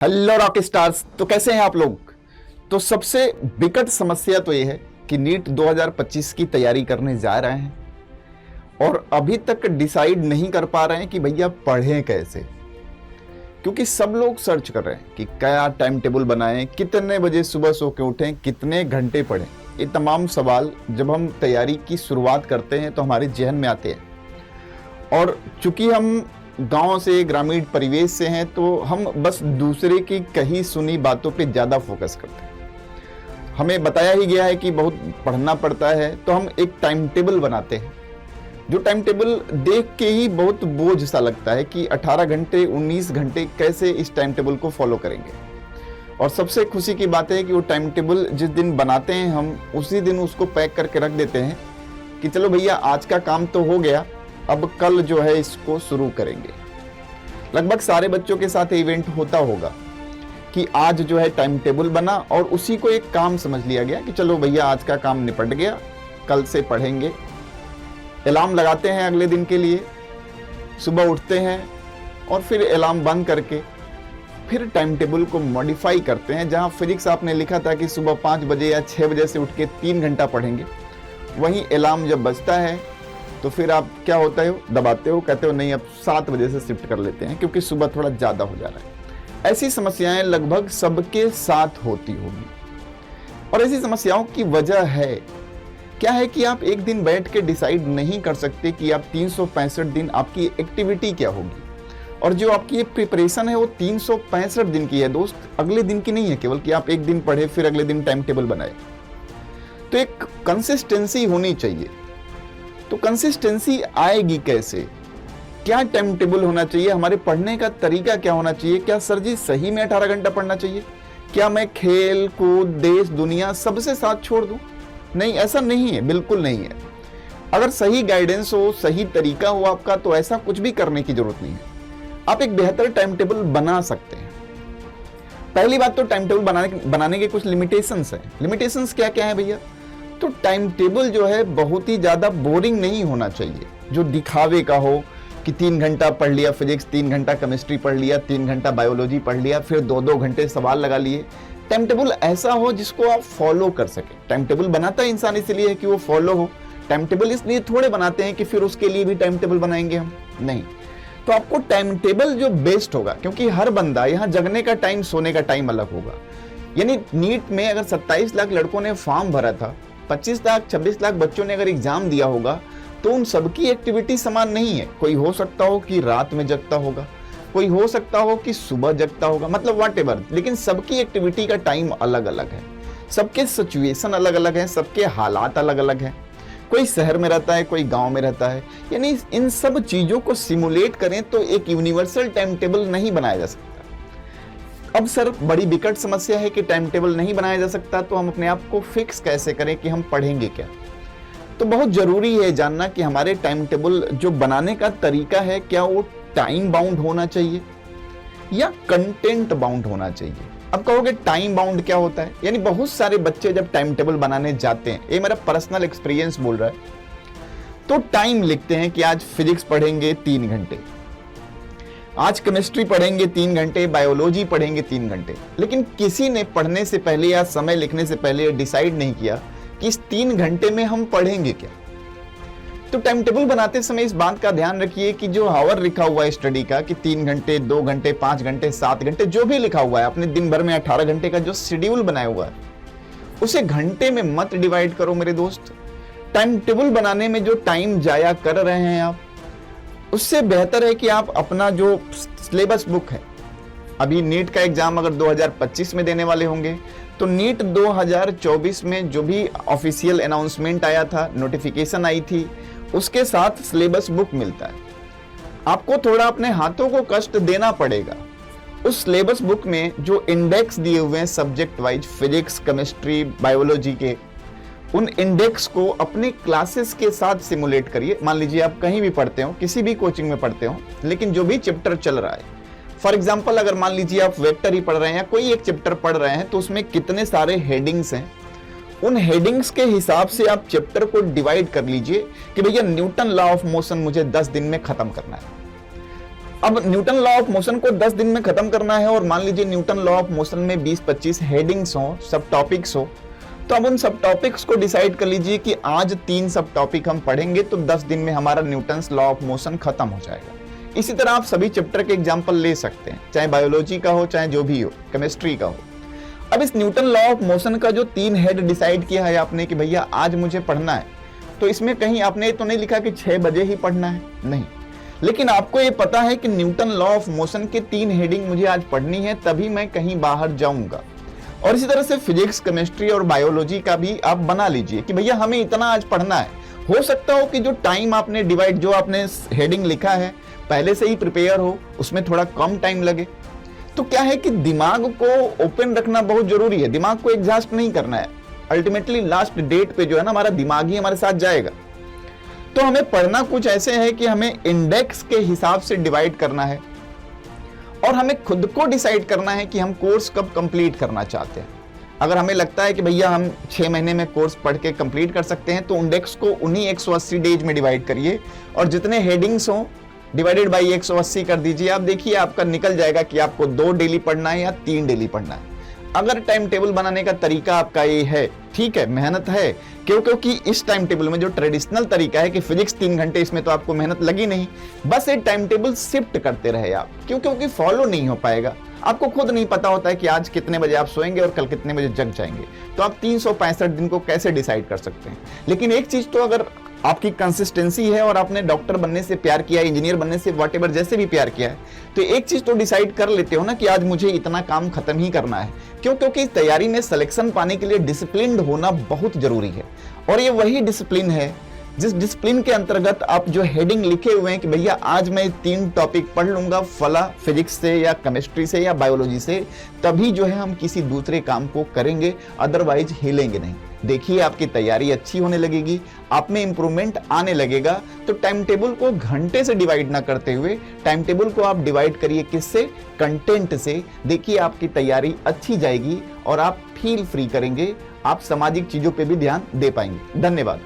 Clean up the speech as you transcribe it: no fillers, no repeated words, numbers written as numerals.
Hello rock stars. तो कैसे हैं आप लोग। तो सबसे विकट समस्या तो ये है कि नीट 2025 की तैयारी करने जा रहे हैं और अभी तक डिसाइड नहीं कर पा रहे हैं कि भैया पढ़ें कैसे। क्योंकि सब लोग सर्च कर रहे हैं कि क्या टाइम टेबल बनाएं, कितने बजे सुबह सो के उठें, कितने घंटे पढ़ें। ये तमाम सवाल जब हम तैयारी की शुरुआत करते हैं तो हमारे जहन में आते हैं। और चूंकि हम गांव से, ग्रामीण परिवेश से हैं, तो हम बस दूसरे की कही सुनी बातों पे ज़्यादा फोकस करते हैं। हमें बताया ही गया है कि बहुत पढ़ना पड़ता है, तो हम एक टाइम टेबल बनाते हैं। जो टाइम टेबल देख के ही बहुत बोझ सा लगता है कि 18 घंटे 19 घंटे कैसे इस टाइम टेबल को फॉलो करेंगे। और सबसे खुशी की बात है कि वो टाइम टेबल जिस दिन बनाते हैं हम उसी दिन उसको पैक करके रख देते हैं कि चलो भैया आज का काम तो हो गया, अब कल जो है इसको शुरू करेंगे। लगभग सारे बच्चों के साथ इवेंट होता होगा कि आज जो है टाइम टेबल बना और उसी को एक काम समझ लिया गया कि चलो भैया आज का काम निपट गया, कल से पढ़ेंगे। अलार्म लगाते हैं अगले दिन के लिए, सुबह उठते हैं और फिर अलार्म बंद करके फिर टाइम टेबल को मॉडिफाई करते हैं। जहां फिजिक्स आपने लिखा था कि सुबह 5 बजे या 6 बजे से उठ के 3 घंटा पढ़ेंगे, वहीं अलार्म जब बजता है तो फिर आप क्या होता है, दबाते हो, कहते हो नहीं अब 7 बजे से शिफ्ट कर लेते हैं क्योंकि सुबह थोड़ा ज़्यादा हो जा रहा है। ऐसी समस्याएं लगभग सबके साथ होती होगी। और ऐसी समस्याओं की वजह है क्या है कि आप एक दिन बैठ के डिसाइड नहीं कर सकते कि आप 365 दिन आपकी एक्टिविटी क्या होगी। और जो आपकी ये प्रिपरेशन है वो 365 दिन की है दोस्त, अगले दिन की नहीं है केवल कि आप एक दिन पढ़े फिर अगले दिन टाइम टेबल बनाए। तो एक कंसिस्टेंसी होनी चाहिए। तो कंसिस्टेंसी आएगी कैसे, क्या टाइम टेबल होना चाहिए, हमारे पढ़ने का तरीका क्या होना चाहिए। क्या सर जी सही में 18 घंटा पढ़ना चाहिए, क्या मैं खेल कूद देश दुनिया सबसे साथ छोड़ दूं। नहीं, ऐसा नहीं है, बिल्कुल नहीं है। अगर सही गाइडेंस हो, सही तरीका हो आपका, तो ऐसा कुछ भी करने की जरूरत नहीं है। आप एक बेहतर टाइम टेबल बना सकते हैं। पहली बात तो टाइम टेबल बनाने के कुछ लिमिटेशंस हैं। लिमिटेशंस क्या क्या है भैया। तो टाइम टेबल जो है बहुत ही ज़्यादा बोरिंग नहीं होना चाहिए, जो दिखावे का हो कि 3 घंटा पढ़ लिया फिजिक्स, 3 घंटा केमिस्ट्री पढ़ लिया, 3 घंटा बायोलॉजी पढ़ लिया, फिर 2-2 घंटे सवाल लगा लिए। टाइम टेबल ऐसा हो जिसको आप फॉलो कर सकें। टाइम टेबल बनाता है इंसान इसलिए है कि वो फॉलो हो। टाइम टेबल इसलिए थोड़े बनाते हैं कि फिर उसके लिए भी टाइम टेबल बनाएंगे हम, नहीं। तो आपको टाइम टेबल जो बेस्ट होगा, क्योंकि हर बंदा यहाँ जगने का टाइम, सोने का टाइम अलग होगा। यानी नीट में अगर 27 लाख लड़कों ने फॉर्म भरा था, 25 लाख 26 लाख बच्चों ने अगर एग्जाम दिया होगा, तो उन सबकी एक्टिविटी समान नहीं है। कोई हो सकता हो कि रात में जगता होगा, कोई हो सकता हो कि सुबह जगता होगा, मतलब व्हाटएवर, लेकिन सबकी एक्टिविटी का टाइम अलग अलग है, सबके सिचुएशन अलग अलग है, सबके हालात अलग अलग हैं। कोई शहर में रहता है, कोई गांव में रहता है। यानी इन सब चीजों को सिमुलेट करें तो एक यूनिवर्सल टाइम टेबल नहीं बनाया जा सकता। अब सर बड़ी विकट समस्या है कि टाइम टेबल नहीं बनाया जा सकता, तो हम अपने आप को फिक्स कैसे करें कि हम पढ़ेंगे क्या। तो बहुत जरूरी है जानना कि हमारे टाइम टेबल जो बनाने का तरीका है, क्या वो टाइम बाउंड होना चाहिए या कंटेंट बाउंड होना चाहिए। अब कहोगे टाइम बाउंड क्या होता है। यानी बहुत सारे बच्चे जब टाइम टेबल बनाने जाते हैं, ये मेरा पर्सनल एक्सपीरियंस बोल रहा है, तो टाइम लिखते हैं कि आज फिजिक्स पढ़ेंगे 3 घंटे, आज केमिस्ट्री पढ़ेंगे 3 घंटे, बायोलॉजी पढ़ेंगे 3 घंटे। लेकिन किसी ने पढ़ने से पहले या समय लिखने से पहले डिसाइड नहीं किया कि इस 3 घंटे में हम पढ़ेंगे क्या। तो टाइम टेबल बनाते समय इस बात का ध्यान रखिए कि जो आवर लिखा हुआ है स्टडी का कि 3 घंटे, 2 घंटे, 5 घंटे, 7 घंटे, जो भी लिखा हुआ है, अपने दिन भर में 18 घंटे का जो शेड्यूल बनाया हुआ है, उसे घंटे में मत डिवाइड करो मेरे दोस्त। टाइम टेबल बनाने में जो टाइम जाया कर रहे हैं आप, उससे बेहतर है कि आप अपना जो सिलेबस बुक है, अभी नीट का एग्जाम अगर 2025 में देने वाले होंगे, तो नीट 2024 में जो भी ऑफिशियल अनाउंसमेंट आया था, नोटिफिकेशन आई थी, उसके साथ सिलेबस बुक मिलता है। आपको थोड़ा अपने हाथों को कष्ट देना पड़ेगा। उस सिलेबस बुक में जो इंडेक्स दिए हुए हैं subject wise, physics, chemistry, biology के, उन इंडेक्स को अपने क्लासेस के साथ सिमुलेट करिए। मान लीजिए आप कहीं भी पढ़ते हो, किसी भी कोचिंग में पढ़ते हो, लेकिन जो भी चैप्टर चल रहा है, फॉर एग्जांपल अगर मान लीजिए आप वेक्टर ही पढ़ रहे हैं या कोई एक चैप्टर पढ़ रहे हैं, तो उसमें कितने सारे हेडिंग्स हैं, उन हेडिंग्स के हिसाब से आप चैप्टर को डिवाइड कर लीजिए कि भैया न्यूटन लॉ ऑफ मोशन मुझे 10 दिन में खत्म करना है। अब न्यूटन लॉ ऑफ मोशन को 10 दिन में खत्म करना है और मान लीजिए न्यूटन लॉ ऑफ मोशन में 20-25 हेडिंग्स हो, सब टॉपिक्स हो, तो अब उन सब टॉपिक्स को डिसाइड कर लीजिए कि आज 3 सब टॉपिक हम पढ़ेंगे तो 10 दिन में हमारा न्यूटन लॉ ऑफ मोशन खत्म हो जाएगा। इसी तरह आप सभी चैप्टर के एग्जाम्पल ले सकते हैं, चाहे बायोलॉजी का हो, चाहे जो भी हो, केमिस्ट्री का हो। अब इस न्यूटन लॉ ऑफ मोशन का जो 3 हेड डिसाइड किया है आपने कि भैया आज मुझे पढ़ना है, तो इसमें कहीं आपने तो नहीं लिखा कि 6 बजे ही पढ़ना है, नहीं, लेकिन आपको ये पता है कि न्यूटन लॉ ऑफ मोशन के 3 हेडिंग मुझे आज पढ़नी है, तभी मैं कहीं बाहर जाऊंगा। और इसी तरह से फिजिक्स, केमिस्ट्री और बायोलॉजी का भी आप बना लीजिए कि भैया हमें इतना आज पढ़ना है। हो सकता हो कि जो टाइम आपने डिवाइड, जो आपने हेडिंग लिखा है पहले से ही प्रिपेयर हो, उसमें थोड़ा कम टाइम लगे। तो क्या है कि दिमाग को ओपन रखना बहुत जरूरी है, दिमाग को एग्जॉस्ट नहीं करना है। अल्टीमेटली लास्ट डेट पे जो है ना, हमारा दिमाग ही हमारे साथ जाएगा। तो हमें पढ़ना कुछ ऐसे है कि हमें इंडेक्स के हिसाब से डिवाइड करना है और हमें खुद को डिसाइड करना है कि हम कोर्स कब कंप्लीट करना चाहते हैं। अगर हमें लगता है कि भैया हम 6 महीने में कोर्स पढ़ के कंप्लीट कर सकते हैं, तो इंडेक्स को उन्हीं 180 डेज में डिवाइड करिए और जितने हेडिंग्स हों डिवाइडेड बाई 180 कर दीजिए। आप देखिए आपका निकल जाएगा कि आपको 2 डेली पढ़ना है या 3 डेली पढ़ना है। अगर टाइम टेबल बनाने का तरीका आपका ये है, ठीक है, मेहनत है, क्योंकि इस टाइम टेबल में जो ट्रेडिशनल तरीका है कि फिजिक्स 3 घंटे, इसमें तो आपको मेहनत लगी नहीं, बस ये टाइम टेबल शिफ्ट करते रहे आप, क्योंकि फॉलो नहीं हो पाएगा। आपको खुद नहीं पता होता है कि आज कितने बजे आप सोएंगे और कल कितने बजे जग जाएंगे, तो आप 365 दिन को कैसे डिसाइड कर सकते हैं। लेकिन एक चीज तो अगर आपकी कंसिस्टेंसी है और आपने डॉक्टर बनने से प्यार किया, इंजीनियर बनने से व्हाटएवर जैसे भी प्यार किया है, तो एक चीज तो डिसाइड कर लेते हो ना कि आज मुझे इतना काम खत्म ही करना है। क्योंकि इस तैयारी में सिलेक्शन पाने के लिए डिसिप्लिन्ड होना बहुत जरूरी है। और ये वही डिसिप्लिन है जिस डिसिप्लिन के अंतर्गत आप जो हेडिंग लिखे हुए हैं कि भैया आज मैं 3 टॉपिक पढ़ लूंगा, फला फिजिक्स से या केमिस्ट्री से या बायोलॉजी से, तभी जो है हम किसी दूसरे काम को करेंगे, अदरवाइज हिलेंगे नहीं। देखिए आपकी तैयारी अच्छी होने लगेगी, आप में इंप्रूवमेंट आने लगेगा। तो टाइम टेबल को घंटे से डिवाइड ना करते हुए टाइम टेबल को आप डिवाइड करिए किससे, कंटेंट से। देखिए आपकी तैयारी अच्छी जाएगी और आप फील फ्री करेंगे, आप सामाजिक चीजों पे भी ध्यान दे पाएंगे। धन्यवाद।